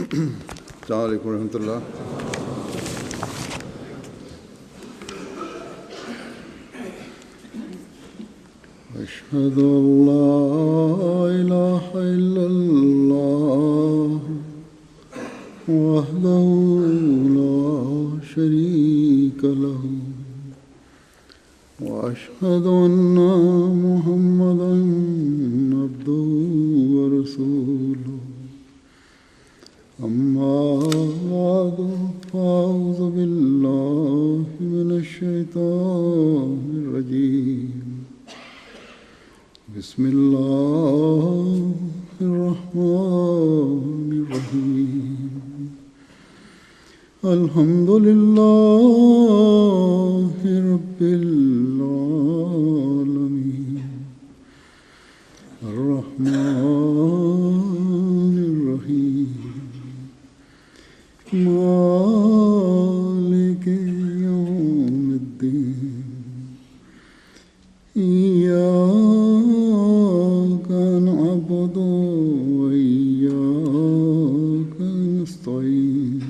السلام علیکم ورحمۃ اللہ۔ اشہد ان لا الہ الا اللہ وحدہ لا شریک لہ واشہد ان محمدا عبدہ ورسولہ۔ اما بعد فاعوذ باللہ من الشیطان الرجیم۔ بسم اللہ الرحمن الرحیم۔ الحمد للہ رب العالمین الرحمن الرحیم مالک یوم الدین۔ ایاک نعبد وایاک نستعین۔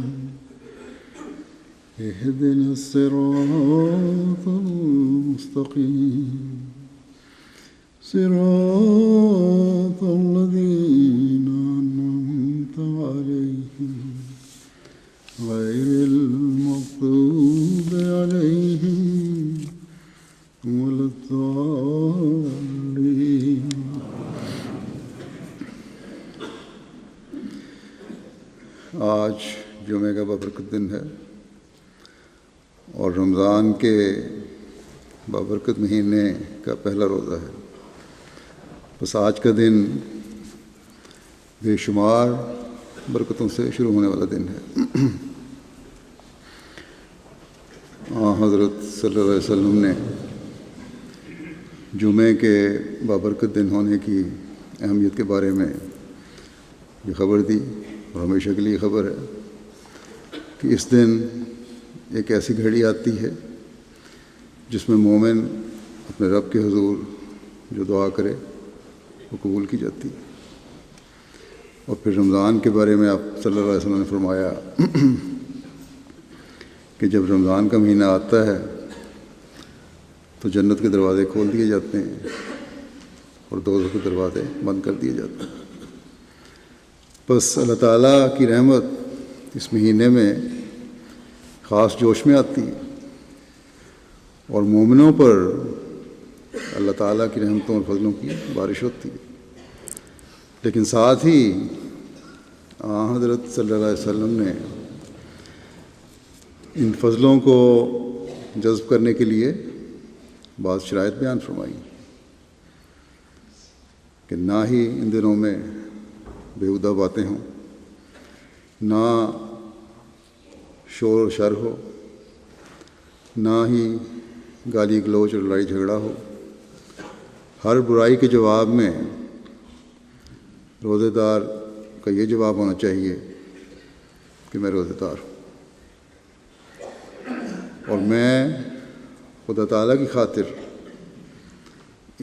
اہدنا الصراط المستقیم صراط الذین انعمت علیہم غیر المغضوب علیہم ولا الضالین۔ آج جمعہ کا بابرکت دن ہے اور رمضان کے بابرکت مہینے کا پہلا روزہ ہے۔ بس آج کا دن بے شمار برکتوں سے شروع ہونے والا دن ہے۔ حضرت صلی اللہ علیہ وسلم نے جمعے کے بابرکت دن ہونے کی اہمیت کے بارے میں یہ خبر دی، اور ہمیشہ کے لیے خبر ہے کہ اس دن ایک ایسی گھڑی آتی ہے جس میں مومن اپنے رب کے حضور جو دعا کرے وہ قبول کی جاتی ہے۔ اور پھر رمضان کے بارے میں آپ صلی اللہ علیہ وسلم نے فرمایا کہ جب رمضان کا مہینہ آتا ہے تو جنت کے دروازے کھول دیے جاتے ہیں اور دوزخ کے دروازے بند کر دیے جاتے ہیں۔ بس اللہ تعالیٰ کی رحمت اس مہینے میں خاص جوش میں آتی ہے اور مومنوں پر اللہ تعالیٰ کی رحمتوں اور فضلوں کی بارش ہوتی ہے۔ لیکن ساتھ ہی حضرت صلی اللہ علیہ وسلم نے ان فضلوں کو جذب کرنے کے لیے بعض شرائط بیان فرمائی کہ نہ ہی ان دنوں میں بیہودہ باتیں ہوں، نہ شور و شر ہو، نہ ہی گالی گلوچ اور لڑائی جھگڑا ہو۔ ہر برائی کے جواب میں روزے دار کا یہ جواب ہونا چاہیے کہ میں روزے دار ہوں اور میں خدا تعالیٰ کی خاطر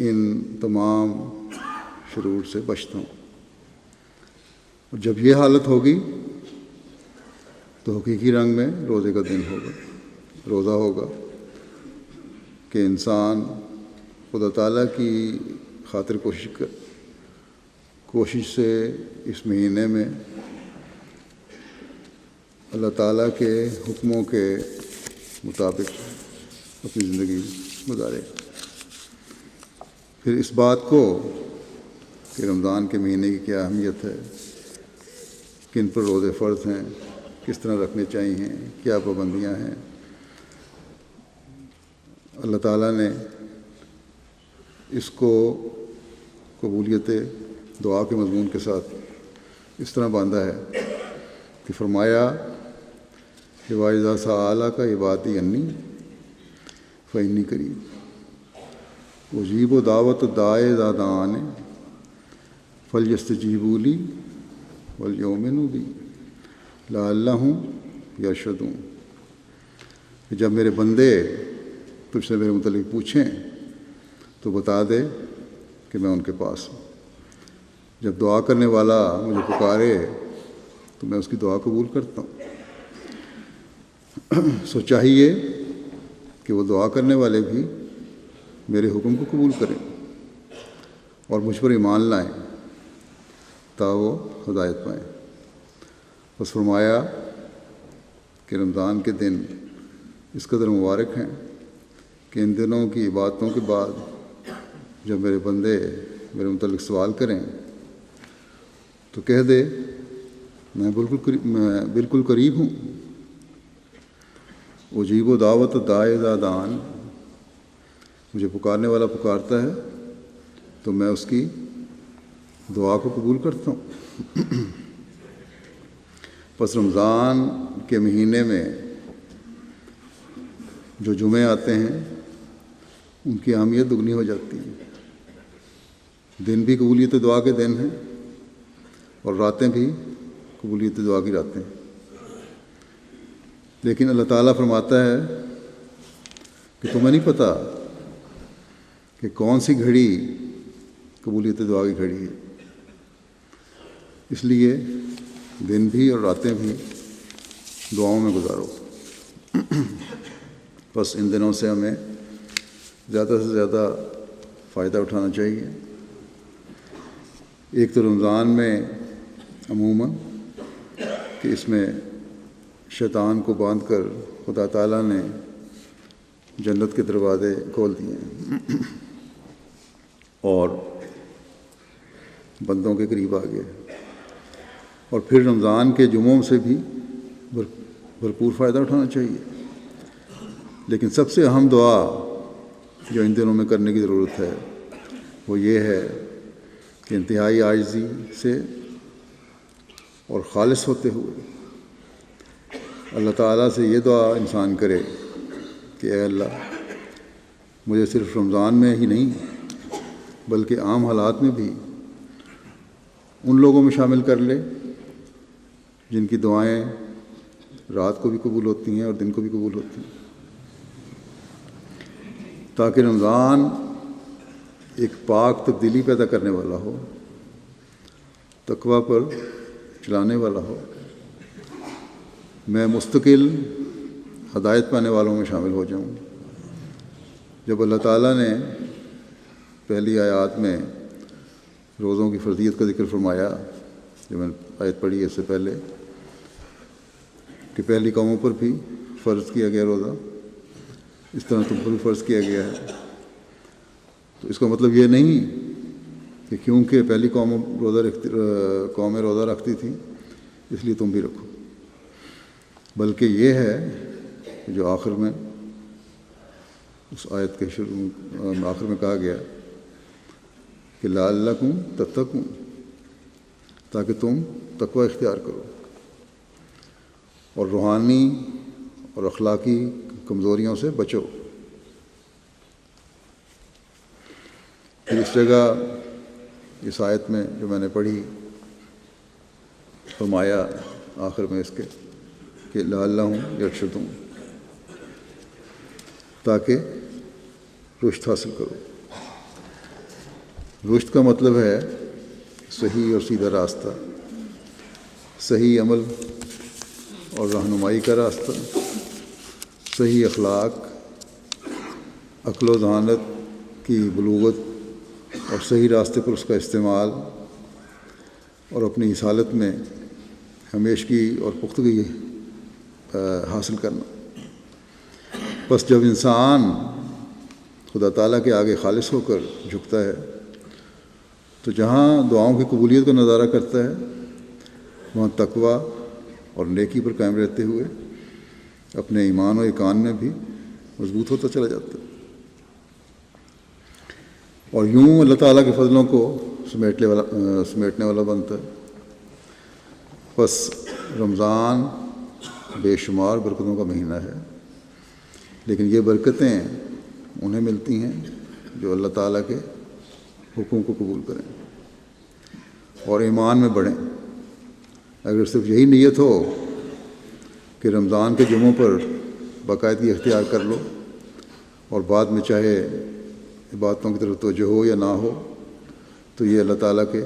ان تمام شرور سے بچتا ہوں۔ اور جب یہ حالت ہوگی تو حقیقی رنگ میں روزے کا دن ہوگا، روزہ ہوگا کہ انسان خدا تعالیٰ کی خاطر کوشش سے اس مہینے میں اللہ تعالیٰ کے حکموں کے مطابق اپنی زندگی گزارے۔ پھر اس بات کو کہ رمضان کے مہینے کی کیا اہمیت ہے، کن پر روزے فرض ہیں، کس طرح رکھنے چاہیے، کیا پابندیاں ہیں، اللہ تعالیٰ نے اس کو قبولیت دعا کے مضمون کے ساتھ اس طرح باندھا ہے کہ فرمایا کہ وَإِذَا سَأَلَكَ عِبَادِي عَنِّي فَإِنِّي قَرِيبٌ أُجِيبُ دَعْوَةَ الدَّاعِ إِذَا دَعَانِ فَلْيَسْتَجِيبُوا لِي وَلْيُؤْمِنُوا بِي لَعَلَّهُمْ يَرْشُدُونَ۔ کہ جب میرے بندے تجھ سے میرے متعلق پوچھیں تو بتا دے کہ میں ان کے پاس ہوں۔ جب دعا کرنے والا مجھے پکارے تو میں اس کی دعا قبول کرتا ہوں۔ سو چاہیے کہ وہ دعا کرنے والے بھی میرے حکم کو قبول کریں اور مجھ پر ایمان لائیں تا وہ ہدایت پائیں۔ بس فرمایا کہ رمضان کے دن اس قدر مبارک ہیں کہ ان دنوں کی عبادتوں کے بعد جب میرے بندے میرے متعلق سوال کریں تو کہہ دے میں بالکل قریب ہوں، اجیب و دعوت داعی اذا دعان، مجھے پکارنے والا پکارتا ہے تو میں اس کی دعا کو قبول کرتا ہوں۔ پس رمضان کے مہینے میں جو جمعے آتے ہیں ان کی اہمیت دگنی ہو جاتی ہے۔ دن بھی قبولیت دعا کے دن ہیں اور راتیں بھی قبولیت دعا کی راتیں ہیں، لیکن اللہ تعالیٰ فرماتا ہے کہ تمہیں نہیں پتہ کہ کون سی گھڑی قبولیت دعا کی گھڑی ہے، اس لیے دن بھی اور راتیں بھی دعاؤں میں گزارو۔ بس ان دنوں سے ہمیں زیادہ سے زیادہ فائدہ اٹھانا چاہیے۔ ایک تو رمضان میں عموماً کہ اس میں شیطان کو باندھ کر خدا تعالیٰ نے جنت کے دروازے کھول دیے ہیں اور بندوں کے قریب آ گئے، اور پھر رمضان کے جمعوں سے بھی بھرپور فائدہ اٹھانا چاہیے۔ لیکن سب سے اہم دعا جو ان دنوں میں کرنے کی ضرورت ہے وہ یہ ہے کہ انتہائی عاجزی سے اور خالص ہوتے ہوئے اللہ تعالیٰ سے یہ دعا انسان کرے کہ اے اللہ مجھے صرف رمضان میں ہی نہیں بلکہ عام حالات میں بھی ان لوگوں میں شامل کر لے جن کی دعائیں رات کو بھی قبول ہوتی ہیں اور دن کو بھی قبول ہوتی ہیں، تاکہ رمضان ایک پاک تبدیلی پیدا کرنے والا ہو، تقویٰ پر چلانے والا ہو، میں مستقل ہدایت پانے والوں میں شامل ہو جاؤں۔ جب اللہ تعالیٰ نے پہلی آیات میں روزوں کی فرضیت کا ذکر فرمایا، جو میں نے آیت پڑھی اس سے پہلے کہ پہلی قوموں پر بھی فرض کیا گیا روزہ، اس طرح تم پر بھی فرض کیا گیا ہے، تو اس کا مطلب یہ نہیں کہ کیونکہ پہلی قومیں روزہ رکھتی تھیں اس لیے تم بھی رکھو، بلکہ یہ ہے کہ جو آخر میں اس آیت کے آخر میں کہا گیا کہ لعلکم تتقون، تاکہ تم تقوی اختیار کرو اور روحانی اور اخلاقی کمزوریوں سے بچو۔ پھر اس جگہ اس آیت میں جو میں نے پڑھی فرمایا آخر میں اس کے کہ لعلہم یرشدون، تاکہ رشد حاصل کرو۔ رشد کا مطلب ہے صحیح اور سیدھا راستہ، صحیح عمل اور رہنمائی کا راستہ، صحیح اخلاق، عقل و ذہانت کی بلوغت اور صحیح راستے پر اس کا استعمال، اور اپنی اس حالت میں ہمیشگی اور پختگی حاصل کرنا۔ بس جب انسان خدا تعالیٰ کے آگے خالص ہو کر جھکتا ہے تو جہاں دعاؤں کی قبولیت کا نظارہ کرتا ہے وہاں تقویٰ اور نیکی پر قائم رہتے ہوئے اپنے ایمان و ایقان میں بھی مضبوط ہوتا چلا جاتا ہے، اور یوں اللہ تعالیٰ کے فضلوں کو سمیٹنے والا بنتا ہے۔ بس رمضان بے شمار برکتوں کا مہینہ ہے، لیکن یہ برکتیں انہیں ملتی ہیں جو اللہ تعالیٰ کے حکم کو قبول کریں اور ایمان میں بڑھیں۔ اگر صرف یہی نیت ہو کہ رمضان کے جمعوں پر باقاعدگی اختیار کر لو اور بعد میں چاہے عبادتوں کی طرف توجہ ہو یا نہ ہو، تو یہ اللہ تعالیٰ کے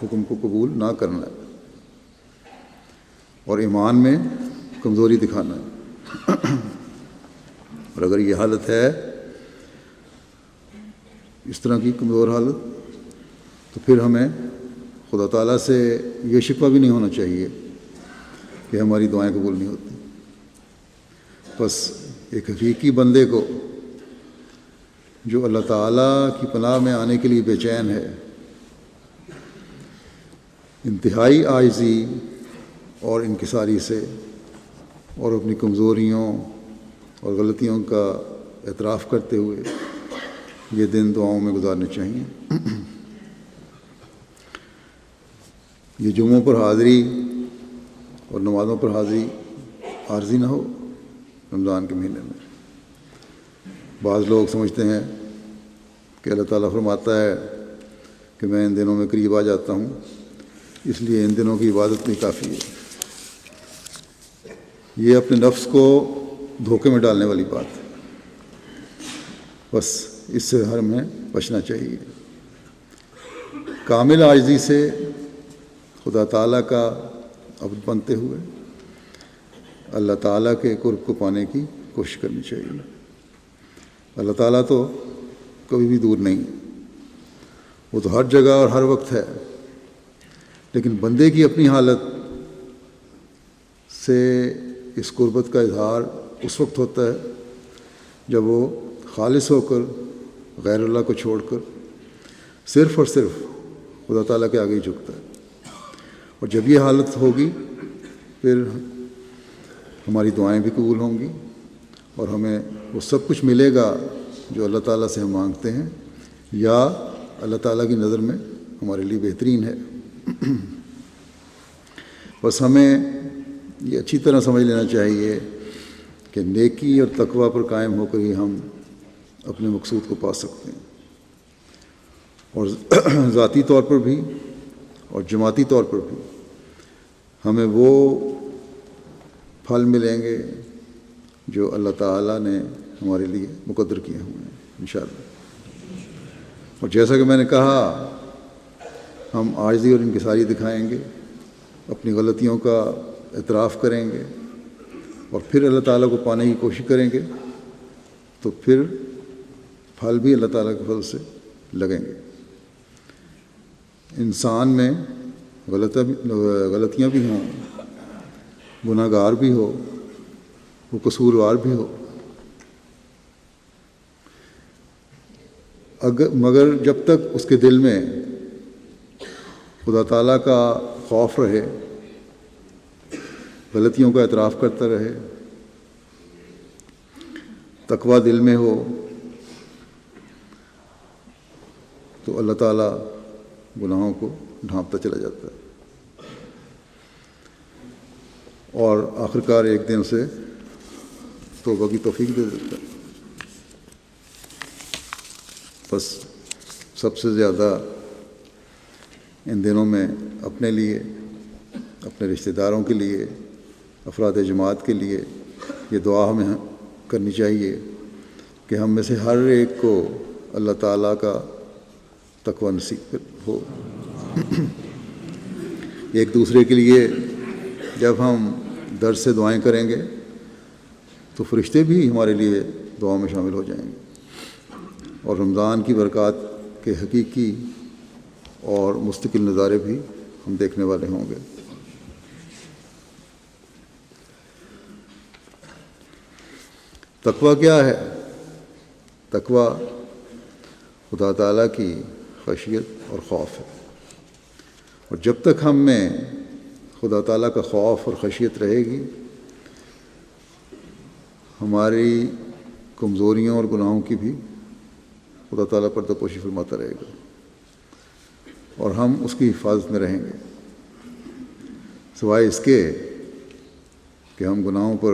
حکم کو قبول نہ کرنا ہے۔ اور ایمان میں کمزوری دکھانا ہے۔ اور اگر یہ حالت ہے اس طرح کی کمزور حالت، تو پھر ہمیں خدا تعالیٰ سے یہ شکوہ بھی نہیں ہونا چاہیے کہ ہماری دعائیں قبول نہیں ہوتی۔ بس ایک حقیقی بندے کو جو اللہ تعالیٰ کی پناہ میں آنے کے لیے بے چین ہے، انتہائی عاجزی اور انکساری سے اور اپنی کمزوریوں اور غلطیوں کا اعتراف کرتے ہوئے یہ دن دعاؤں میں گزارنے چاہیے۔ یہ جمعوں پر حاضری اور نمازوں پر حاضری عارضی نہ ہو رمضان کے مہینے میں۔ بعض لوگ سمجھتے ہیں کہ اللہ تعالیٰ فرماتا ہے کہ میں ان دنوں میں قریب آ جاتا ہوں، اس لیے ان دنوں کی عبادت نہیں کافی ہے۔ یہ اپنے نفس کو دھوکے میں ڈالنے والی بات ہے، بس اس سے ہمیں بچنا چاہیے۔ کامل عاجزی سے خدا تعالیٰ کا عبد بنتے ہوئے اللہ تعالیٰ کے قرب کو پانے کی کوشش کرنی چاہیے۔ اللہ تعالیٰ تو کبھی بھی دور نہیں، وہ تو ہر جگہ اور ہر وقت ہے، لیکن بندے کی اپنی حالت سے اس قربت کا اظہار اس وقت ہوتا ہے جب وہ خالص ہو کر غیر اللہ کو چھوڑ کر صرف اور صرف خدا تعالیٰ کے آگے ہی جھکتا ہے۔ اور جب یہ حالت ہوگی پھر ہماری دعائیں بھی قبول ہوں گی اور ہمیں وہ سب کچھ ملے گا جو اللہ تعالیٰ سے ہم مانگتے ہیں، یا اللہ تعالیٰ کی نظر میں ہمارے لیے بہترین ہے۔ بس ہمیں یہ اچھی طرح سمجھ لینا چاہیے کہ نیکی اور تقوی پر قائم ہو کر ہی ہم اپنے مقصود کو پا سکتے ہیں، اور ذاتی طور پر بھی اور جماعتی طور پر بھی ہمیں وہ پھل ملیں گے جو اللہ تعالیٰ نے ہمارے لیے مقدر کیے ہوئے ہیں انشاءاللہ۔ اور جیسا کہ میں نے کہا، ہم عاجزی اور انکساری دکھائیں گے، اپنی غلطیوں کا اعتراف کریں گے، اور پھر اللہ تعالیٰ کو پانے کی کوشش کریں گے، تو پھر پھل بھی اللہ تعالیٰ کے فضل سے لگیں گے۔ انسان میں غلطیاں بھی ہوں، گناہ گار بھی ہو، وہ قصوروار بھی ہو، مگر جب تک اس کے دل میں خدا تعالیٰ کا خوف رہے، غلطیوں کا اعتراف کرتا رہے، تقویٰ دل میں ہو، تو اللہ تعالیٰ گناہوں کو ڈھانپتا چلا جاتا ہے، اور آخرکار ایک دن سے توبہ کی توفیق دے دیتا ہے۔ بس سب سے زیادہ ان دنوں میں اپنے لیے، اپنے رشتہ داروں کے لیے، افراد جماعت کے لیے یہ دعا ہمیں کرنی چاہیے کہ ہم میں سے ہر ایک کو اللہ تعالیٰ کا تقویٰ نصیب ہو۔ ایک دوسرے کے لیے جب ہم درد سے دعائیں کریں گے تو فرشتے بھی ہمارے لیے دعاؤں میں شامل ہو جائیں گے، اور رمضان کی برکات کے حقیقی اور مستقل نظارے بھی ہم دیکھنے والے ہوں گے۔ تقویٰ کیا ہے؟ تقویٰ خدا تعالیٰ کی خشیت اور خوف ہے، اور جب تک ہم میں خدا تعالیٰ کا خوف اور خشیت رہے گی، ہماری کمزوریوں اور گناہوں کی بھی خدا تعالیٰ پردہ پوشی فرماتا رہے گا، اور ہم اس کی حفاظت میں رہیں گے، سوائے اس کے کہ ہم گناہوں پر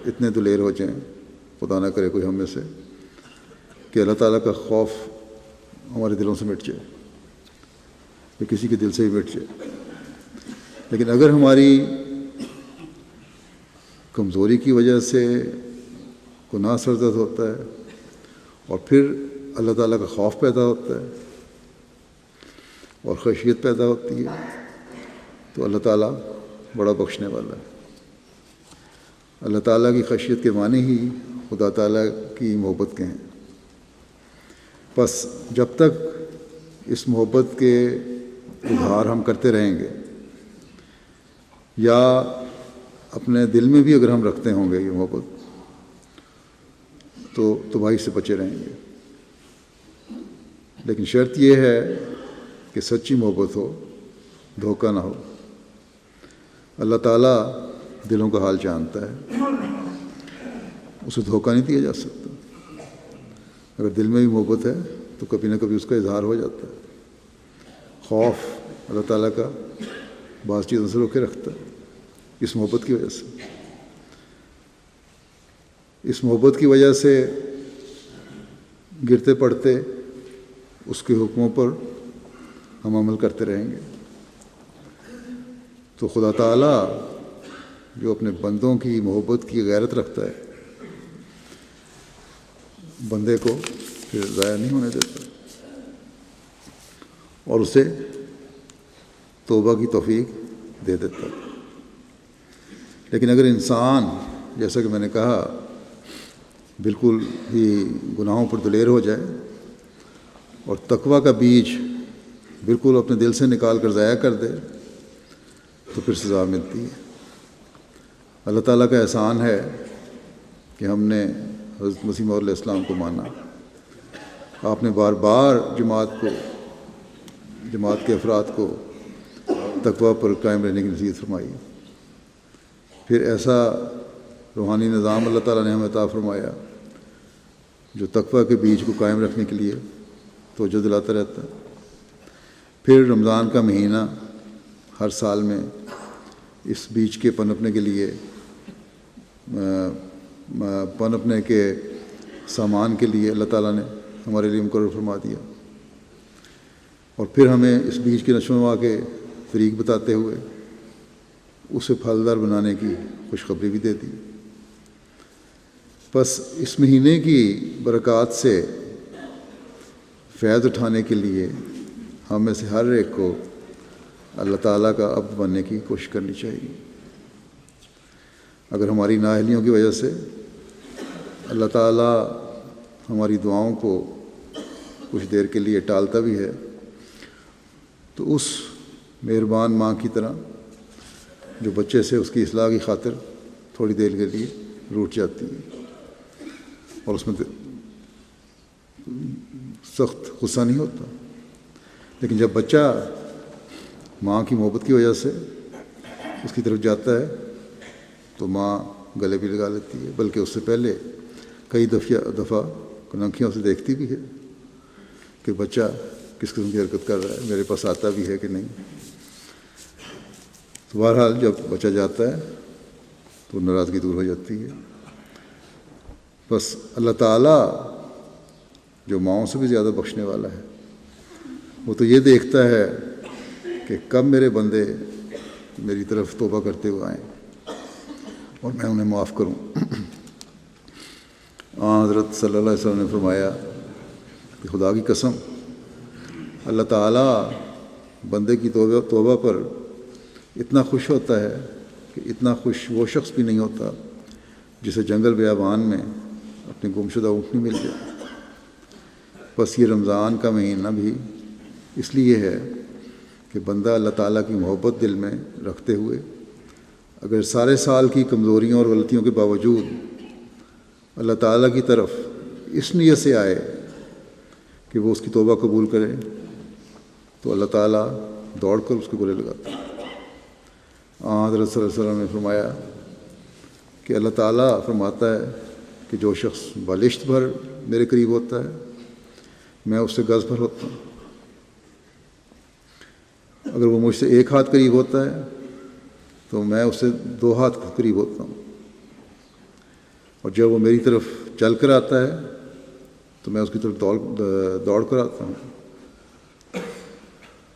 اتنے دلیر ہو جائیں، خدا نہ کرے کوئی ہم میں سے، کہ اللہ تعالیٰ کا خوف ہمارے دلوں سے مٹ جائے، یا کسی کے دل سے ہی مٹ جائے۔ لیکن اگر ہماری کمزوری کی وجہ سے گناہ سرزد ہوتا ہے اور پھر اللہ تعالیٰ کا خوف پیدا ہوتا ہے اور خشیت پیدا ہوتی ہے، تو اللہ تعالیٰ بڑا بخشنے والا ہے۔ اللہ تعالیٰ کی خشیت کے معنی ہی خدا تعالیٰ کی محبت کے ہیں۔ بس جب تک اس محبت کے اظہار ہم کرتے رہیں گے، یا اپنے دل میں بھی اگر ہم رکھتے ہوں گے یہ محبت، تو تباہی سے بچے رہیں گے۔ لیکن شرط یہ ہے کہ سچی محبت ہو، دھوکہ نہ ہو۔ اللہ تعالیٰ دلوں کا حال جانتا ہے، اسے دھوکہ نہیں دیا جا سکتا۔ اگر دل میں بھی محبت ہے تو کبھی نہ کبھی اس کا اظہار ہو جاتا ہے۔ خوف اللہ تعالیٰ کا بعض چیزوں سے روکے رکھتا ہے اس محبت کی وجہ سے۔ اس محبت کی وجہ سے گرتے پڑتے اس کے حکموں پر ہم عمل کرتے رہیں گے، تو خدا تعالیٰ جو اپنے بندوں کی محبت کی غیرت رکھتا ہے، بندے کو پھر ضائع نہیں ہونے دیتا اور اسے توبہ کی توفیق دے دیتا۔ لیکن اگر انسان، جیسا کہ میں نے کہا، بالکل ہی گناہوں پر دلیر ہو جائے اور تقویٰ کا بیج بالکل اپنے دل سے نکال کر ضائع کر دے، تو پھر سزا ملتی ہے۔ اللہ تعالیٰ کا احسان ہے کہ ہم نے حضرت مسیح موعود علیہ السلام کو مانا۔ آپ نے بار بار جماعت کے افراد کو تقویٰ پر قائم رہنے کی نصیحت فرمائی۔ پھر ایسا روحانی نظام اللہ تعالیٰ نے ہمیں عطا فرمایا جو تقویٰ کے بیج کو قائم رکھنے کے لیے توجہ دلاتا رہتا ہے۔ پھر رمضان کا مہینہ ہر سال میں اس بیج کے پنپنے کے لیے پنپنے کے سامان کے لیے اللہ تعالیٰ نے ہمارے لیے مقرر فرما دیا، اور پھر ہمیں اس بیج کے نشو و نما کے طریق بتاتے ہوئے اسے پھلدار بنانے کی خوشخبری بھی دے دی۔ بس اس مہینے کی برکات سے فیض اٹھانے کے لیے ہم میں سے ہر ایک کو اللہ تعالیٰ کا عبد بننے کی کوشش کرنی چاہیے۔ اگر ہماری نااہلیوں کی وجہ سے اللہ تعالیٰ ہماری دعاؤں کو کچھ دیر کے لیے ٹالتا بھی ہے، تو اس مہربان ماں کی طرح جو بچے سے اس کی اصلاح کی خاطر تھوڑی دیر کے لیے روٹھ جاتی ہے اور اس میں سخت غصہ نہیں ہوتا، لیکن جب بچہ ماں کی محبت کی وجہ سے اس کی طرف جاتا ہے تو ماں گلے بھی لگا لیتی ہے، بلکہ اس سے پہلے کئی دفعہ کنکھیوں سے دیکھتی بھی ہے کہ بچہ کس قسم کی حرکت کر رہا ہے، میرے پاس آتا بھی ہے کہ نہیں۔ تو بہرحال جب بچہ جاتا ہے تو ناراضگی دور ہو جاتی ہے۔ بس اللہ تعالیٰ جو ماؤں سے بھی زیادہ بخشنے والا ہے، وہ تو یہ دیکھتا ہے کہ کب میرے بندے میری طرف توبہ کرتے ہوئے آئیں اور میں انہیں معاف کروں۔ حضرت صلی اللہ علیہ وسلم نے فرمایا کہ خدا کی قسم، اللہ تعالیٰ بندے کی توبہ پر اتنا خوش ہوتا ہے کہ اتنا خوش وہ شخص بھی نہیں ہوتا جسے جنگل بیابان میں اپنی گمشدہ اونٹنی مل جائے۔ بس یہ رمضان کا مہینہ بھی اس لیے ہے کہ بندہ اللہ تعالیٰ کی محبت دل میں رکھتے ہوئے اگر سارے سال کی کمزوریوں اور غلطیوں کے باوجود اللہ تعالیٰ کی طرف اس نیت سے آئے کہ وہ اس کی توبہ قبول کرے، تو اللہ تعالیٰ دوڑ کر اس کے گلے لگاتا ہے۔ حضرت صلی اللہ علیہ وسلم نے فرمایا کہ اللہ تعالیٰ فرماتا ہے کہ جو شخص بالشت بھر میرے قریب ہوتا ہے میں اس سے گز بھر ہوتا ہوں، اگر وہ مجھ سے ایک ہاتھ قریب ہوتا ہے تو میں اس سے 2 ہاتھ قریب ہوتا ہوں، اور جب وہ میری طرف چل کر آتا ہے تو میں اس کی طرف دوڑ کر آتا ہوں۔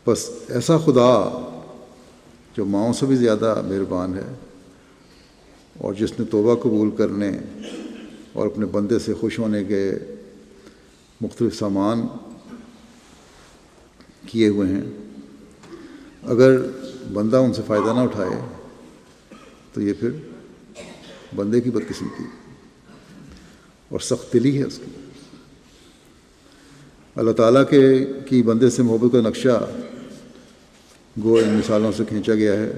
بس ایسا خدا جو ماؤں سے بھی زیادہ مہربان ہے اور جس نے توبہ قبول کرنے اور اپنے بندے سے خوش ہونے کے مختلف سامان کیے ہوئے ہیں، اگر بندہ ان سے فائدہ نہ اٹھائے تو یہ پھر بندے کی بدقسمتی اور سخت دلی ہے اس کی۔ اللہ تعالیٰ کی بندے سے محبت کا نقشہ گو ان مثالوں سے کھینچا گیا ہے،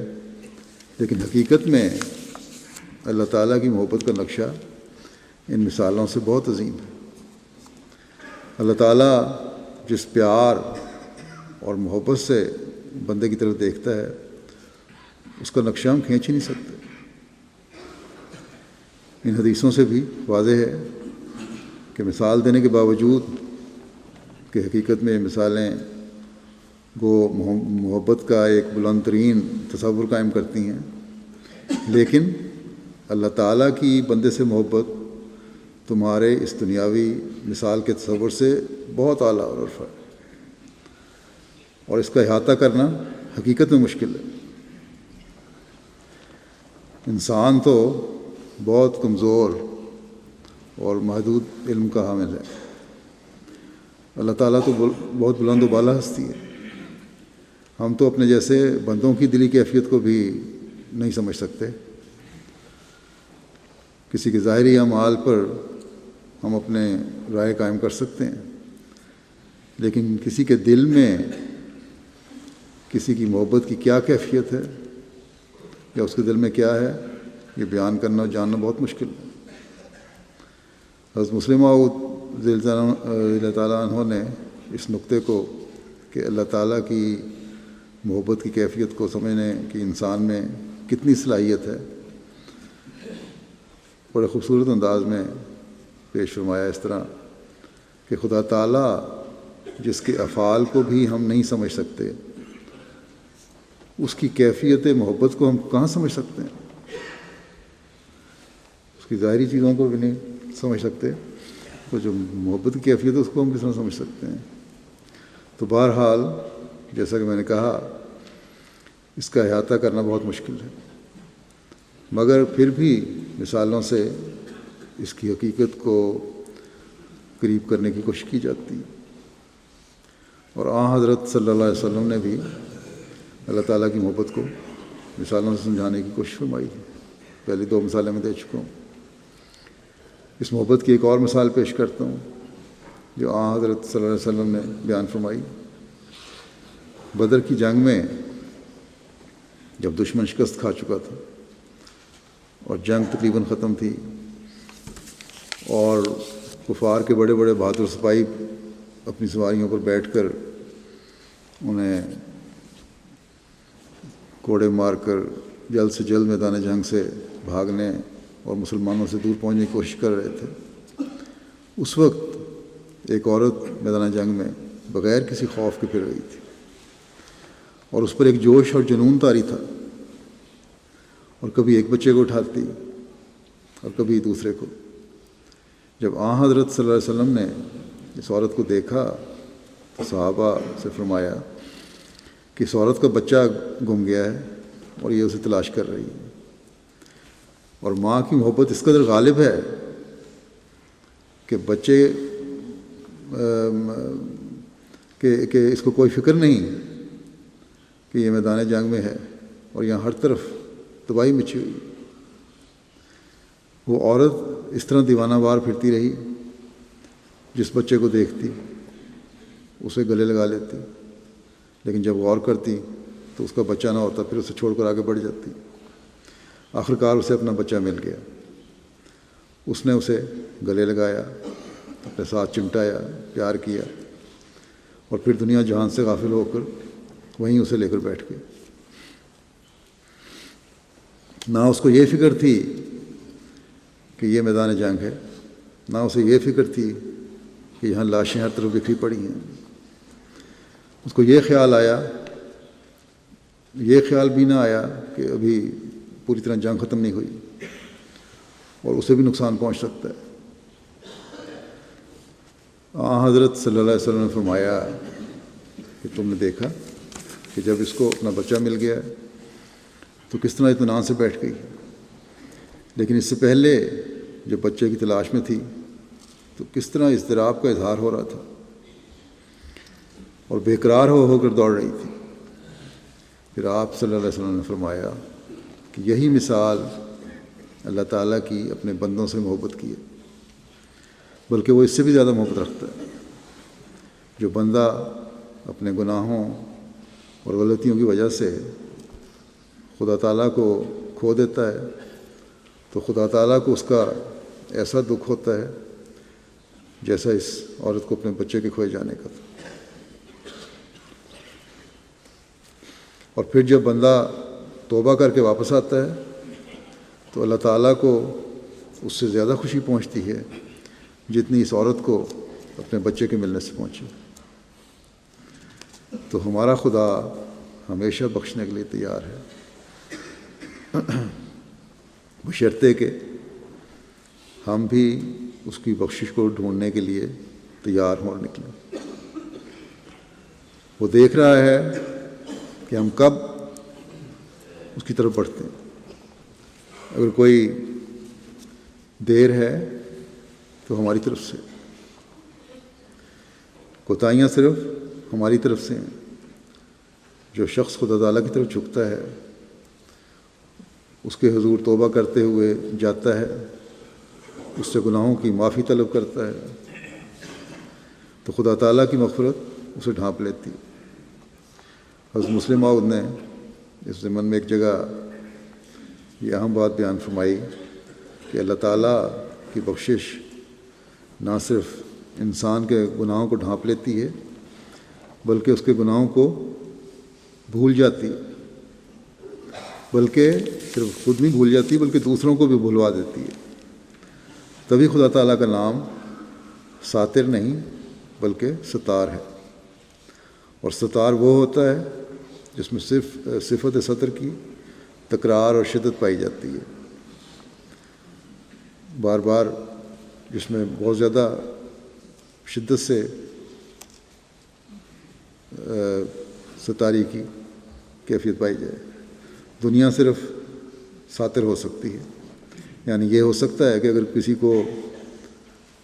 لیکن حقیقت میں اللہ تعالیٰ کی محبت کا نقشہ ان مثالوں سے بہت عظیم ہے۔ اللہ تعالیٰ جس پیار اور محبت سے بندے کی طرف دیکھتا ہے اس کا نقشہ ہم کھینچ ہی نہیں سکتے۔ ان حدیثوں سے بھی واضح ہے کہ مثال دینے کے باوجود کہ حقیقت میں یہ مثالیں گو محبت کا ایک بلند ترین تصور قائم کرتی ہیں، لیکن اللہ تعالیٰ کی بندے سے محبت تمہارے اس دنیاوی مثال کے تصور سے بہت اعلیٰ اور عرفہ ہے، اور اس کا احاطہ کرنا حقیقت میں مشکل ہے۔ انسان تو بہت کمزور اور محدود علم کا حامل ہے، اللہ تعالیٰ تو بہت بلند و بالا ہستی ہے۔ ہم تو اپنے جیسے بندوں کی دلی کیفیت کو بھی نہیں سمجھ سکتے۔ کسی کے ظاہری اعمال پر ہم اپنے رائے قائم کر سکتے ہیں، لیکن کسی کے دل میں کسی کی محبت کی کیا کیفیت ہے یا اس کے دل میں کیا ہے، یہ بیان کرنا اور جاننا بہت مشکل ہے۔ حضرت مسلم موعود رضی اللہ تعالیٰ عنہ نے اس نقطے کو کہ اللہ تعالیٰ کی محبت کی کیفیت کو سمجھنے کی انسان میں کتنی صلاحیت ہے، بڑے خوبصورت انداز میں پیش فرمایا، اس طرح کہ خدا تعالیٰ جس کے افعال کو بھی ہم نہیں سمجھ سکتے، اس کی کیفیت محبت کو ہم کہاں سمجھ سکتے ہیں؟ اس کی ظاہری چیزوں کو بھی نہیں سمجھ سکتے، تو جو محبت کی کیفیت ہے اس کو ہم کس طرح سمجھ سکتے ہیں؟ تو بہرحال جیسا کہ میں نے کہا، اس کا احاطہ کرنا بہت مشکل ہے، مگر پھر بھی مثالوں سے اس کی حقیقت کو قریب کرنے کی کوشش کی جاتی ہے۔ اور حضرت صلی اللہ علیہ وسلم نے بھی اللہ تعالیٰ کی محبت کو مثالوں سے سمجھانے کی کوشش فرمائی ہے۔ پہلی 2 مثالیں میں دے چکا ہوں۔ اس محبت کی ایک اور مثال پیش کرتا ہوں جو حضرت صلی اللہ علیہ وسلم نے بیان فرمائی۔ بدر کی جنگ میں جب دشمن شکست کھا چکا تھا اور جنگ تقریباً ختم تھی، اور کفار کے بڑے بڑے بہادر سپاہی اپنی سواریوں پر بیٹھ کر انہیں کوڑے مار کر جلد سے جلد میدان جنگ سے بھاگنے اور مسلمانوں سے دور پہنچنے کی کوشش کر رہے تھے، اس وقت ایک عورت میدان جنگ میں بغیر کسی خوف کے پھر رہی تھی، اور اس پر ایک جوش اور جنون طاری تھا، اور کبھی ایک بچے کو اٹھاتی اور کبھی دوسرے کو۔ جب حضرت صلی اللہ علیہ وسلم نے اس عورت کو دیکھا تو صحابہ سے فرمایا کہ اس عورت کا بچہ گم گیا ہے اور یہ اسے تلاش کر رہی ہے، اور ماں کی محبت اس قدر غالب ہے کہ بچے کہ اس کو کوئی فکر نہیں کہ یہ میدان جنگ میں ہے اور یہاں ہر طرف تباہی مچی ہوئی۔ وہ عورت اس طرح دیوانہ وار پھرتی رہی، جس بچے کو دیکھتی اسے گلے لگا لیتی، لیکن جب غور کرتی تو اس کا بچہ نہ ہوتا، پھر اسے چھوڑ کر آگے بڑھ جاتی۔ آخرکار اسے اپنا بچہ مل گیا، اس نے اسے گلے لگایا، اپنے ساتھ چمٹایا، پیار کیا، اور پھر دنیا جہان سے غافل ہو کر وہیں اسے لے کر بیٹھ گئے۔ نہ اس کو یہ فکر تھی کہ یہ میدان جنگ ہے، نہ اسے یہ فکر تھی کہ یہاں لاشیں ہر طرف بکھری پڑی ہیں۔ اس کو یہ خیال آیا، یہ خیال بھی نہ آیا کہ ابھی پوری طرح جنگ ختم نہیں ہوئی اور اسے بھی نقصان پہنچ سکتا ہے۔ حضرت صلی اللہ علیہ وسلم نے فرمایا کہ تم نے دیکھا کہ جب اس کو اپنا بچہ مل گیا تو کس طرح اطمینان سے بیٹھ گئی، لیکن اس سے پہلے جب بچے کی تلاش میں تھی تو کس طرح اضطراب کا اظہار ہو رہا تھا اور بے قرار ہو کر دوڑ رہی تھی۔ پھر آپ صلی اللہ علیہ وسلم نے فرمایا کہ یہی مثال اللہ تعالیٰ کی اپنے بندوں سے محبت کی ہے، بلکہ وہ اس سے بھی زیادہ محبت رکھتا ہے۔ جو بندہ اپنے گناہوں اور غلطیوں کی وجہ سے خدا تعالیٰ کو کھو دیتا ہے تو خدا تعالیٰ کو اس کا ایسا دکھ ہوتا ہے جیسا اس عورت کو اپنے بچے کے کھوئے جانے کا تھا۔ اور پھر جب بندہ توبہ کر کے واپس آتا ہے تو اللہ تعالیٰ کو اس سے زیادہ خوشی پہنچتی ہے جتنی اس عورت کو اپنے بچے کے ملنے سے پہنچی۔ تو ہمارا خدا ہمیشہ بخشنے کے لیے تیار ہے، بشرطے کہ ہم بھی اس کی بخشش کو ڈھونڈنے کے لیے تیار ہوں اور نکلیں۔ وہ دیکھ رہا ہے کہ ہم کب اس کی طرف بڑھتے ہیں۔ اگر کوئی دیر ہے تو ہماری طرف سے، کوتاہیاں صرف ہماری طرف سے ہیں۔ جو شخص خدا تعالیٰ کی طرف جھکتا ہے، اس کے حضور توبہ کرتے ہوئے جاتا ہے، اس سے گناہوں کی معافی طلب کرتا ہے، تو خدا تعالیٰ کی مغفرت اسے ڈھانپ لیتی ہے۔ حضرت مسلم موعود نے اس ضمن میں ایک جگہ یہ اہم بات بیان فرمائی کہ اللہ تعالیٰ کی بخشش نہ صرف انسان کے گناہوں کو ڈھانپ لیتی ہے بلکہ اس کے گناہوں کو بھول جاتی ہے، بلکہ صرف خود نہیں بھول جاتی بلکہ دوسروں کو بھی بھلوا دیتی ہے۔ تبھی خدا تعالیٰ کا نام ساتر نہیں بلکہ ستار ہے، اور ستار وہ ہوتا ہے جس میں صرف صفت ستر کی تکرار اور شدت پائی جاتی ہے، بار بار جس میں بہت زیادہ شدت سے ستاری کی کیفیت پائی جائے۔ دنیا صرف ساتر ہو سکتی ہے، یعنی یہ ہو سکتا ہے کہ اگر کسی کو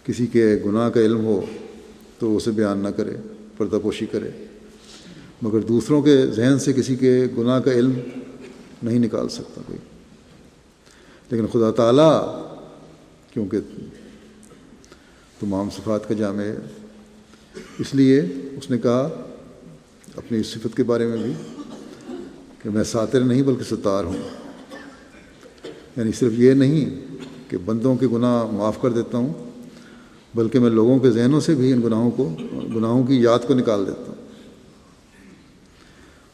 کسی کے گناہ کا علم ہو تو اسے بیان نہ کرے، پردہ پوشی کرے، مگر دوسروں کے ذہن سے کسی کے گناہ کا علم نہیں نکال سکتا کوئی۔ لیکن خدا تعالیٰ کیونکہ تمام صفات کا جامع ہے، اس لیے اس نے کہا اپنی اس صفت کے بارے میں بھی کہ میں ساتر نہیں بلکہ ستار ہوں۔ یعنی صرف یہ نہیں کہ بندوں کے گناہ معاف کر دیتا ہوں بلکہ میں لوگوں کے ذہنوں سے بھی ان گناہوں کی یاد کو نکال دیتا ہوں،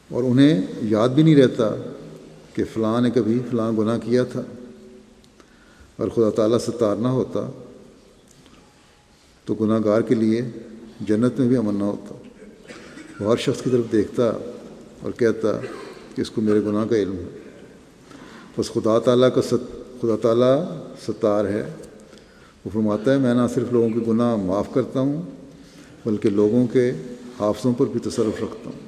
اور انہیں یاد بھی نہیں رہتا کہ فلاں نے کبھی فلاں گناہ کیا تھا۔ اور خدا تعالیٰ ستار نہ ہوتا تو گناہ گار کے لیے جنت میں بھی امن نہ ہوتا۔ وہ ہر شخص کی طرف دیکھتا اور کہتا کہ اس کو میرے گناہ کا علم ہے۔ بس خدا تعالیٰ ستار ہے، وہ فرماتا ہے میں نہ صرف لوگوں کے گناہ معاف کرتا ہوں بلکہ لوگوں کے حافظوں پر بھی تصرف رکھتا ہوں،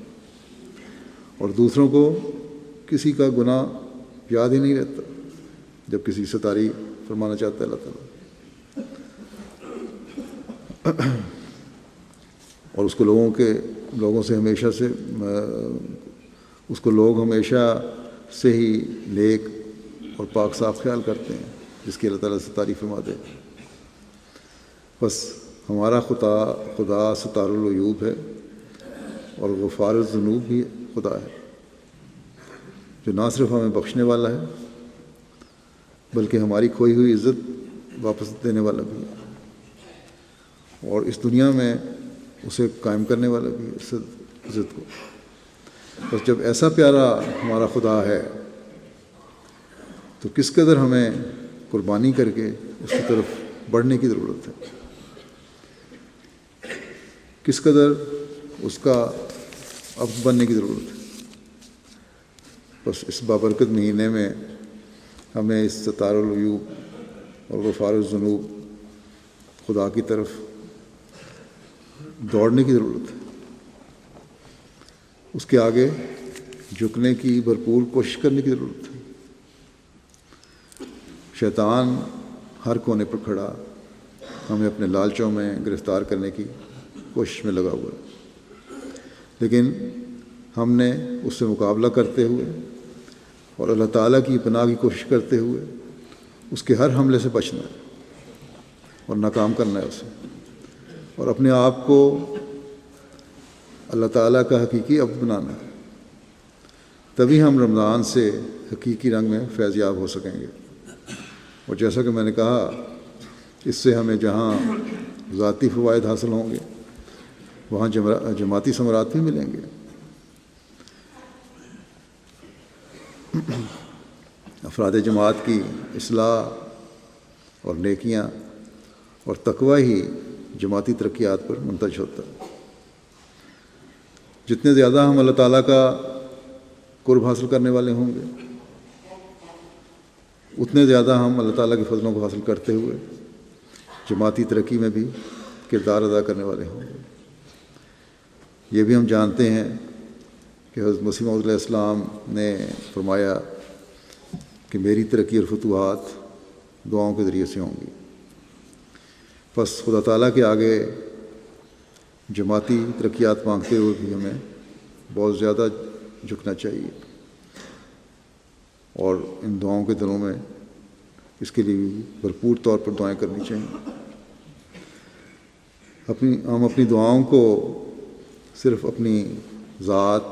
اور دوسروں کو کسی کا گناہ یاد ہی نہیں رہتا جب کسی ستاری فرمانا چاہتا ہے اللہ تعالیٰ، اور اس کو لوگوں سے ہمیشہ سے اس کو لوگ ہمیشہ سے ہی نیک اور پاک صاف خیال کرتے ہیں، جس کی اللہ تعالیٰ سے تعریف فرما دے۔ بس ہمارا خدا ستار العیوب ہے اور غفار الذنوب بھی خدا ہے، جو نہ صرف ہمیں بخشنے والا ہے بلکہ ہماری کھوئی ہوئی عزت واپس دینے والا بھی ہے، اور اس دنیا میں اسے قائم کرنے والا بھی ہے اس عزت کو۔ بس جب ایسا پیارا ہمارا خدا ہے تو کس قدر ہمیں قربانی کر کے اس کی طرف بڑھنے کی ضرورت ہے، کس قدر اس کا عبد بننے کی ضرورت ہے۔ بس اس بابرکت مہینے میں ہمیں اس ستار العیوب اور غفار الذنوب خدا کی طرف دوڑنے کی ضرورت ہے، اس کے آگے جھکنے کی بھرپور کوشش کرنے کی ضرورت ہے۔ شیطان ہر کونے پر کھڑا ہمیں اپنے لالچوں میں گرفتار کرنے کی کوشش میں لگا ہوا ہے، لیکن ہم نے اس سے مقابلہ کرتے ہوئے اور اللہ تعالیٰ کی پناہ کی کوشش کرتے ہوئے اس کے ہر حملے سے بچنا ہے اور ناکام کرنا ہے اسے، اور اپنے آپ کو اللہ تعالیٰ کا حقیقی عبد بنانا ہے۔ تبھی ہم رمضان سے حقیقی رنگ میں فیض یاب ہو سکیں گے۔ اور جیسا کہ میں نے کہا، اس سے ہمیں جہاں ذاتی فوائد حاصل ہوں گے وہاں جماعتی ثمرات بھی ملیں گے۔ افراد جماعت کی اصلاح اور نیکیاں اور تقوی ہی جماعتی ترقیات پر منتج ہوتا ہے۔ جتنے زیادہ ہم اللہ تعالیٰ کا قرب حاصل کرنے والے ہوں گے، اتنے زیادہ ہم اللہ تعالیٰ کے فضلوں کو حاصل کرتے ہوئے جماعتی ترقی میں بھی کردار ادا کرنے والے ہوں گے۔ یہ بھی ہم جانتے ہیں کہ حضرت مسیح موعود علیہ السلام نے فرمایا کہ میری ترقی اور فتوحات دعاؤں کے ذریعے سے ہوں گی۔ بس خدا تعالیٰ کے آگے جماعتی ترقیات مانگتے ہوئے بھی ہمیں بہت زیادہ جھکنا چاہیے، اور ان دعاؤں کے دنوں میں اس کے لیے بھی بھرپور طور پر دعائیں کرنی چاہیے۔ ہم اپنی دعاؤں کو صرف اپنی ذات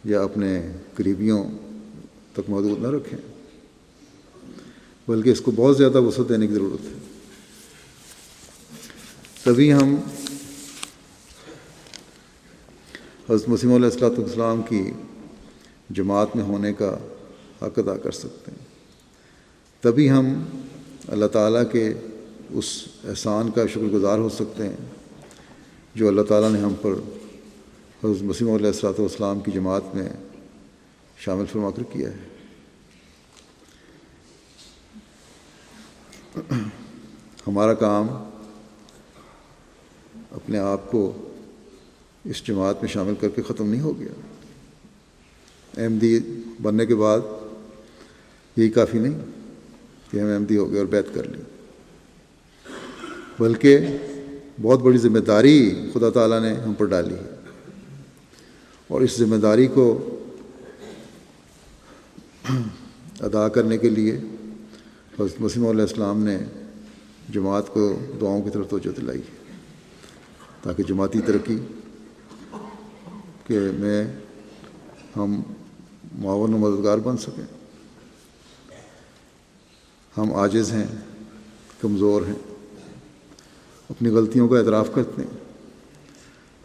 یا اپنے قریبیوں تک محدود نہ رکھیں، بلکہ اس کو بہت زیادہ وسعت دینے کی ضرورت ہے۔ تبھی ہم حضرت مسیح علیہ السلام کی جماعت میں ہونے کا حق ادا کر سکتے ہیں۔ تبھی ہم اللہ تعالیٰ کے اس احسان کا شکر گزار ہو سکتے ہیں جو اللہ تعالیٰ نے ہم پر حضرت مسیح علیہ السلام کی جماعت میں شامل فرما کر کیا ہے۔ ہمارا کام اپنے آپ کو اس جماعت میں شامل کر کے ختم نہیں ہو گیا۔ احمدی بننے کے بعد یہی کافی نہیں کہ ہم احمدی ہو گئے اور بیعت کر لی، بلکہ بہت بڑی ذمہ داری خدا تعالیٰ نے ہم پر ڈالی ہے، اور اس ذمہ داری کو ادا کرنے کے لیے حضرت مسیح علیہ السلام نے جماعت کو دعاؤں کی طرف توجہ دلائی ہے، تاکہ جماعتی ترقی کہ میں ہم معاون و مددگار بن سکیں۔ ہم عاجز ہیں، کمزور ہیں، اپنی غلطیوں کا اعتراف کرتے ہیں،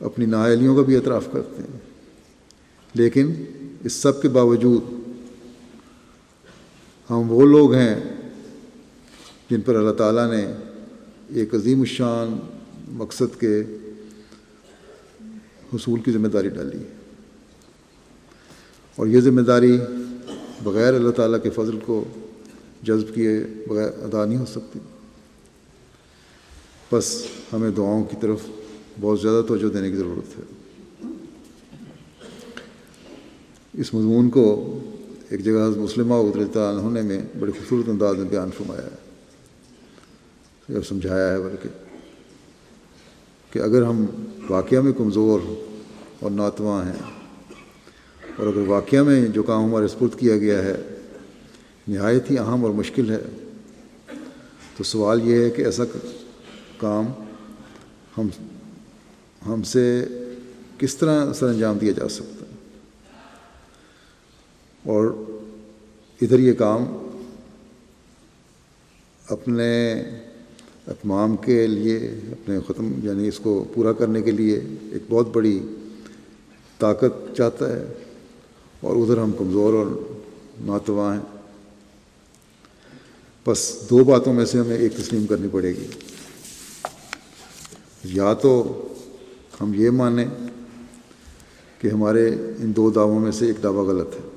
اپنی نااہلیوں کا بھی اعتراف کرتے ہیں، لیکن اس سب کے باوجود ہم وہ لوگ ہیں جن پر اللہ تعالیٰ نے ایک عظیم الشان مقصد کے حصول کی ذمہ داری ڈالی ہے، اور یہ ذمہ داری بغیر اللہ تعالیٰ کے فضل کو جذب کیے بغیر ادا نہیں ہو سکتی۔ بس ہمیں دعاؤں کی طرف بہت زیادہ توجہ دینے کی ضرورت ہے۔ اس مضمون کو ایک جگہ حضرت مسلمہ رضی اللہ عنہ نے بڑے خوبصورت انداز میں بیان فرمایا ہے، یا سمجھایا ہے بلکہ، کہ اگر ہم واقعہ میں کمزور اور ناتواں ہیں، اور اگر واقعہ میں جو کام ہمارے سپرد کیا گیا ہے نہایت ہی اہم اور مشکل ہے، تو سوال یہ ہے کہ ایسا کام ہم سے کس طرح سر انجام دیا جا سکتا ہے۔ اور ادھر یہ کام اپنے اتمام کے لیے، اپنے ختم یعنی اس کو پورا کرنے کے لیے ایک بہت بڑی طاقت چاہتا ہے، اور ادھر ہم کمزور اور ناتواں ہیں۔ بس دو باتوں میں سے ہمیں ایک تسلیم کرنی پڑے گی، یا تو ہم یہ مانیں کہ ہمارے ان دو دعووں میں سے ایک دعویٰ غلط ہے،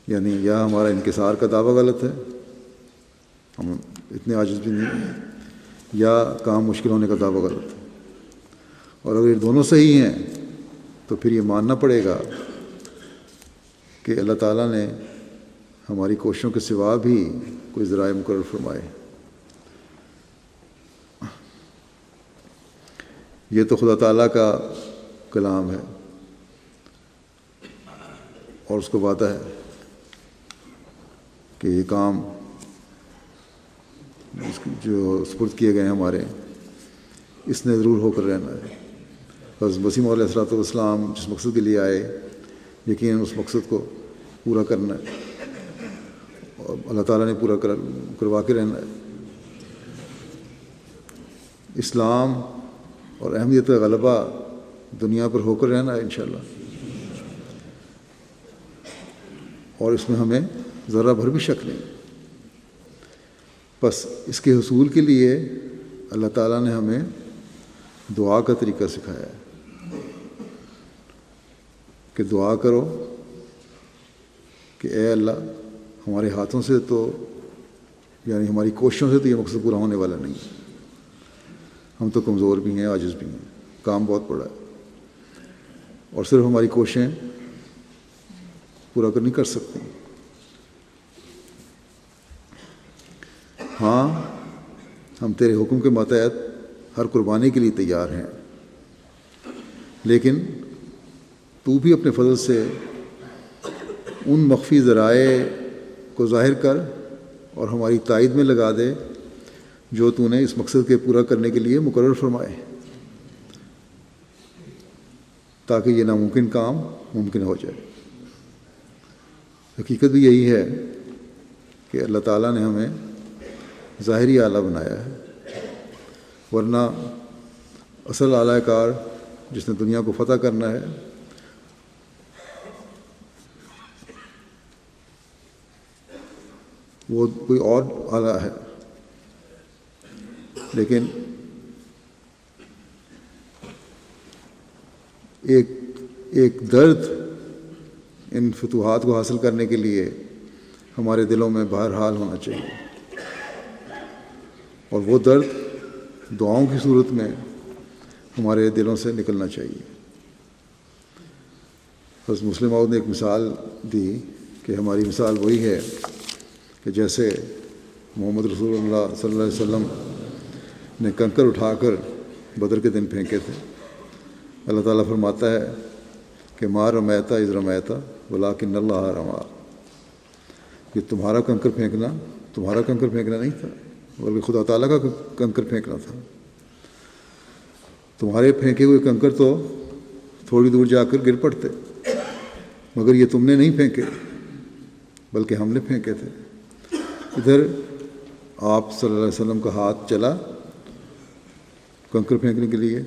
یعنی یا ہمارا انکسار کا دعویٰ غلط ہے، ہم اتنے عاجز بھی نہیں ہیں، یا کام مشکل ہونے کا دعویٰ غلط ہے۔ اور اگر یہ دونوں صحیح ہیں تو پھر یہ ماننا پڑے گا کہ اللہ تعالیٰ نے ہماری کوششوں کے سوا بھی کوئی ذرائع مقرر فرمائے۔ یہ تو خدا تعالیٰ کا کلام ہے، اور اس کو وعدہ ہے کہ یہ کام جو سپرد کیے گئے ہیں ہمارے، اس نے ضرور ہو کر رہنا ہے۔ حضرت مسیح علیہ الصلوۃ والسلام جس مقصد کے لیے آئے، یقیناً اس مقصد کو پورا کرنا ہے، اور اللہ تعالیٰ نے پورا کروا کے رہنا ہے۔ اسلام اور احمدیت کا غلبہ دنیا پر ہو کر رہنا ہے انشاءاللہ، اور اس میں ہمیں ذرہ بھر بھی شک نہیں۔ بس اس کے حصول کے لیے اللہ تعالیٰ نے ہمیں دعا کا طریقہ سکھایا ہے کہ دعا کرو کہ اے اللہ، ہمارے ہاتھوں سے تو، یعنی ہماری کوششوں سے تو یہ مقصد پورا ہونے والا نہیں ہے، ہم تو کمزور بھی ہیں، عاجز بھی ہیں، کام بہت بڑا ہے، اور صرف ہماری کوششیں پورا نہیں کر سکتی۔ ہاں، ہم تیرے حکم کے ماتحت ہر قربانی کے لیے تیار ہیں، لیکن تو بھی اپنے فضل سے ان مخفی ذرائع کو ظاہر کر اور ہماری تائید میں لگا دے جو تو نے اس مقصد کے پورا کرنے کے لیے مقرر فرمائے، تاکہ یہ ناممکن کام ممکن ہو جائے۔ حقیقت بھی یہی ہے کہ اللہ تعالیٰ نے ہمیں ظاہری آلہ بنایا ہے، ورنہ اصل اعلی کار جس نے دنیا کو فتح کرنا ہے وہ کوئی اور آلہ ہے۔ لیکن ایک درد ان فتوحات کو حاصل کرنے کے لیے ہمارے دلوں میں بہرحال ہونا چاہیے، اور وہ درد دعاؤں کی صورت میں ہمارے دلوں سے نکلنا چاہیے۔ حضرت مسلم موعود نے ایک مثال دی کہ ہماری مثال وہی ہے کہ جیسے محمد رسول اللہ صلی اللہ علیہ وسلم نے کنکر اٹھا کر بدر کے دن پھینکے تھے۔ اللہ تعالیٰ فرماتا ہے کہ ما رمیتا اذ رمیتا ولکن اللہ رما، کہ تمہارا کنکر پھینکنا نہیں تھا، بلکہ خدا تعالیٰ کا کنکر پھینکنا تھا۔ تمہارے پھینکے ہوئے کنکر تو تھوڑی دور جا کر گر پڑتے، مگر یہ تم نے نہیں پھینکے بلکہ ہم نے پھینکے تھے۔ ادھر آپ صلی اللہ علیہ وسلم کا ہاتھ چلا کنکر پھینکنے کے لیے،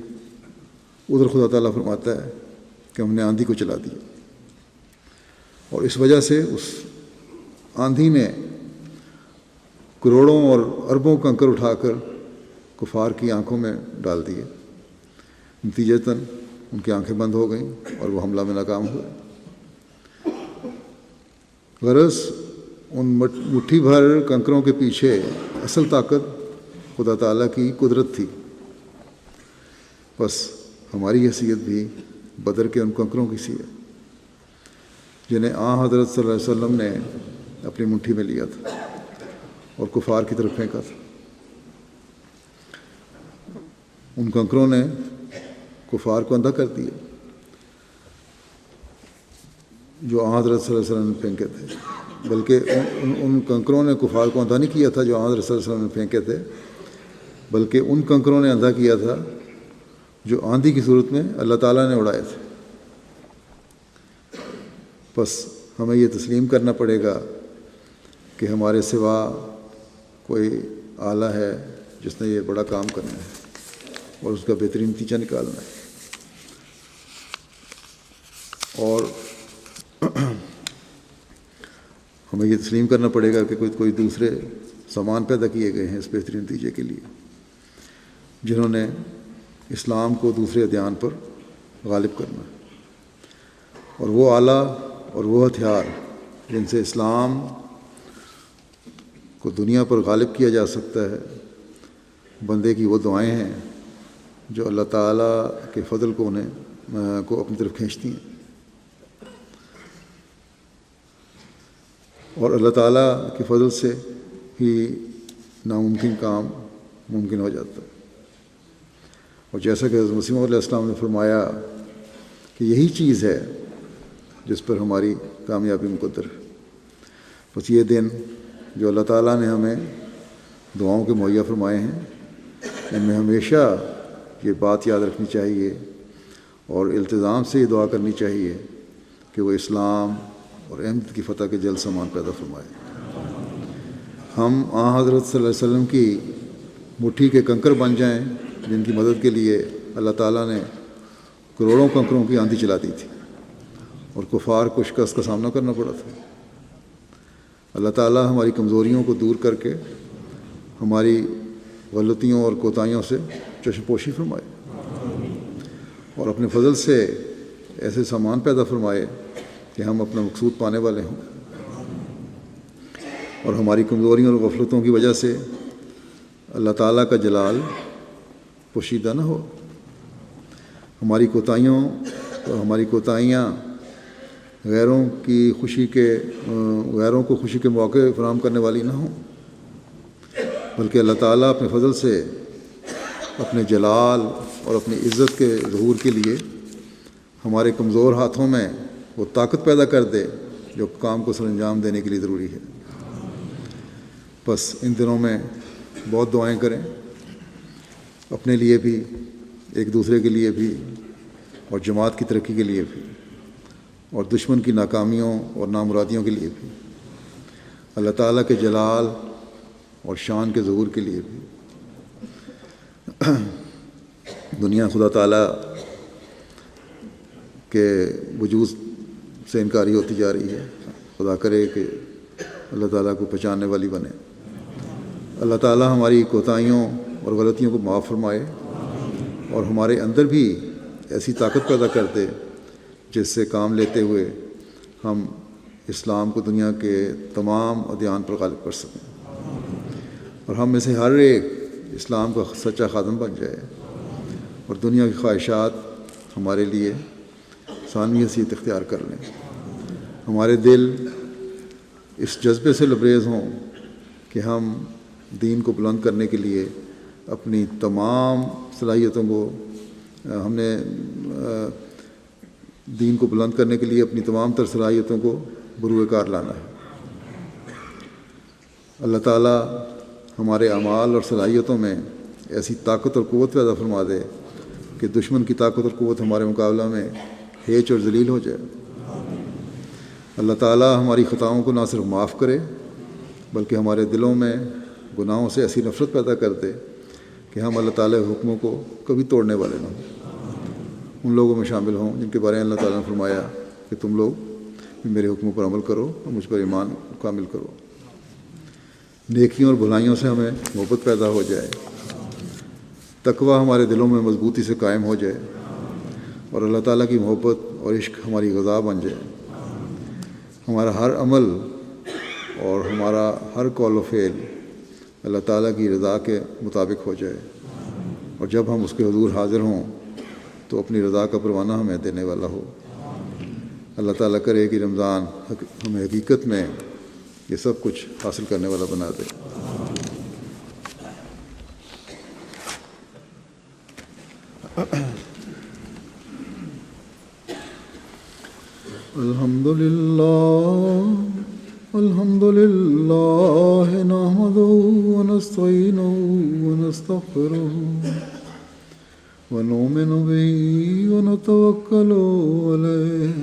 ادھر خدا تعالیٰ فرماتا ہے کہ ہم نے آندھی کو چلا دیا، اور اس وجہ سے اس آندھی نے کروڑوں اور اربوں کنکر اٹھا کر کفار کی آنکھوں میں ڈال دیے، نتیجتاً ان کی آنکھیں بند ہو گئیں اور وہ حملہ میں ناکام ہوئے۔ غرض ان مٹھی بھر کنکروں کے پیچھے اصل طاقت خدا تعالیٰ کی قدرت تھی۔ بس ہماری حیثیت بھی بدر کے ان کنکروں کی سی ہے جنہیں حضرت صلی اللہ علیہ وسلم نے اپنی مٹھی میں لیا تھا اور کفار کی طرف پھینکا تھا۔ ان کنکروں نے کفار کو اندھا کر دیا جو حضرت صلی اللہ علیہ وسلم نے پھینکے تھے، بلکہ ان کنکروں نے کفار کو اندھا نہیں کیا تھا جو حضرت صلی اللہ علیہ وسلم نے پھینکے تھے، بلکہ ان کنکروں نے اندھا کیا تھا جو آندھی کی صورت میں اللہ تعالیٰ نے اڑائے تھے۔ بس ہمیں یہ تسلیم کرنا پڑے گا کہ ہمارے سوا کوئی آلہ ہے جس نے یہ بڑا کام کرنا ہے اور اس کا بہترین نتیجہ نکالنا ہے، اور ہمیں یہ تسلیم کرنا پڑے گا کہ کوئی دوسرے سامان پیدا کیے گئے ہیں اس بہترین نتیجے کے لیے، جنہوں نے اسلام کو دوسرے ادیان پر غالب کرنا ہے۔ اور وہ آلہ اور وہ ہتھیار جن سے اسلام کو دنیا پر غالب کیا جا سکتا ہے، بندے کی وہ دعائیں ہیں جو اللہ تعالیٰ کے فضل کو اپنی طرف کھینچتی ہیں، اور اللہ تعالیٰ کے فضل سے ہی ناممکن کام ممکن ہو جاتا ہے۔ اور جیسا کہ حضرت مسیح علیہ السلام نے فرمایا کہ یہی چیز ہے جس پر ہماری کامیابی مقدر ہے۔ بس یہ دن جو اللہ تعالیٰ نے ہمیں دعاؤں کے مہیا فرمائے ہیں، ان میں ہمیشہ یہ بات یاد رکھنی چاہیے اور التزام سے یہ دعا کرنی چاہیے کہ وہ اسلام اور احمد کی فتح کے جلد سامان پیدا فرمائے۔ ہم حضرت صلی اللہ علیہ وسلم کی مٹھی کے کنکر بن جائیں، جن کی مدد کے لیے اللہ تعالیٰ نے کروڑوں کنکروں کی آندھی چلا دی تھی اور کفار کو شکست کا سامنا کرنا پڑا تھا۔ اللہ تعالیٰ ہماری کمزوریوں کو دور کر کے ہماری غلطیوں اور کوتاہیوں سے چشم پوشی فرمائے اور اپنے فضل سے ایسے سامان پیدا فرمائے کہ ہم اپنا مقصود پانے والے ہوں، اور ہماری کمزوریوں اور غفلتوں کی وجہ سے اللہ تعالیٰ کا جلال پوشیدہ نہ ہو۔ ہماری کوتاہیاں غیروں کو خوشی کے موقع فراہم کرنے والی نہ ہوں، بلکہ اللہ تعالیٰ اپنے فضل سے اپنے جلال اور اپنی عزت کے ظہور کے لیے ہمارے کمزور ہاتھوں میں وہ طاقت پیدا کر دے جو کام کو سر انجام دینے کے لیے ضروری ہے۔ بس ان دنوں میں بہت دعائیں کریں، اپنے لیے بھی، ایک دوسرے کے لیے بھی، اور جماعت کی ترقی کے لیے بھی، اور دشمن کی ناکامیوں اور نامرادیوں کے لیے بھی، اللہ تعالیٰ کے جلال اور شان کے ظہور کے لیے بھی۔ دنیا خدا تعالیٰ کے وجود سے انکاری ہوتی جا رہی ہے، خدا کرے کہ اللہ تعالیٰ کو پہچاننے والی بنے۔ اللہ تعالیٰ ہماری کوتاہیوں اور غلطیوں کو معاف فرمائے اور ہمارے اندر بھی ایسی طاقت پیدا کر دے جس سے کام لیتے ہوئے ہم اسلام کو دنیا کے تمام ادیان پر غالب کر سکیں، اور ہم میں سے ہر ایک اسلام کا سچا خادم بن جائے اور دنیا کی خواہشات ہمارے لیے ثانوی حیثیت اختیار کر لیں۔ ہمارے دل اس جذبے سے لبریز ہوں کہ ہم دین کو بلند کرنے کے لیے اپنی تمام صلاحیتوں کو دین کو بلند کرنے کے لیے اپنی تمام تر صلاحیتوں کو بروئے کار لانا ہے۔ اللہ تعالیٰ ہمارے اعمال اور صلاحیتوں میں ایسی طاقت اور قوت پیدا فرما دے کہ دشمن کی طاقت اور قوت ہمارے مقابلہ میں ہیچ اور ذلیل ہو جائے۔ اللہ تعالیٰ ہماری خطاؤں کو نہ صرف معاف کرے بلکہ ہمارے دلوں میں گناہوں سے ایسی نفرت پیدا کر دے کہ ہم اللہ تعالیٰ کے حکموں کو کبھی توڑنے والے نہ ہوں، ان لوگوں میں شامل ہوں جن کے بارے میں اللہ تعالیٰ نے فرمایا کہ تم لوگ میرے حکموں پر عمل کرو اور مجھ پر ایمان کامل کرو۔ نیکیوں اور بھلائیوں سے ہمیں محبت پیدا ہو جائے، تقوی ہمارے دلوں میں مضبوطی سے قائم ہو جائے اور اللہ تعالیٰ کی محبت اور عشق ہماری غذا بن جائے۔ ہمارا ہر عمل اور ہمارا ہر قول و فعل اللہ تعالیٰ کی رضا کے مطابق ہو جائے، اور جب ہم اس کے حضور حاضر ہوں تو اپنی رضا کا پروانہ ہمیں دینے والا ہو۔ اللہ تعالیٰ کرے کہ رمضان ہمیں حقیقت میں یہ سب کچھ حاصل کرنے والا بنا دے۔ الحمد للہ نحمدہ ونستعینہ ونستغفرہ ونؤمن بہ ونتوکل علیہ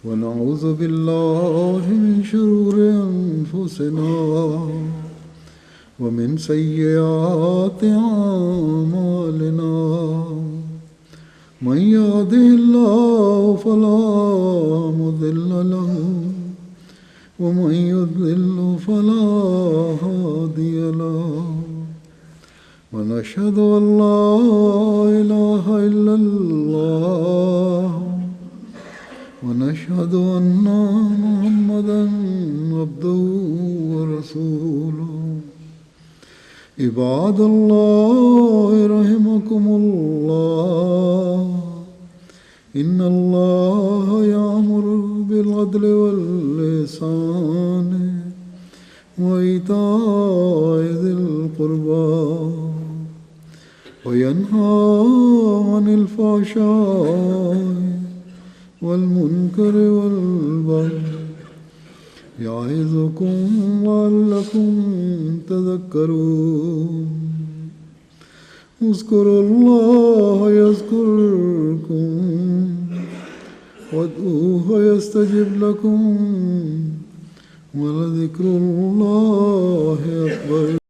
ونعوذ باللہ من شرور انفسنا ومن سیئات اعمالنا من یهدہ اللہ فلا مضل له ومن يضلل فلا هادي له ونشهد أن لا إله إلا الله ونشهد أن محمدا عبده ورسوله عباد الله رحمكم الله إن الله يأمر بالعدل والإحسان وإيتاء ذي القربى وينهى عن الفحشاء والمنكر والبغي يعظكم لعلكم تذكرون اذكروا الله يذكركم وادعوه يستجب لكم ولذكر الله أكبر.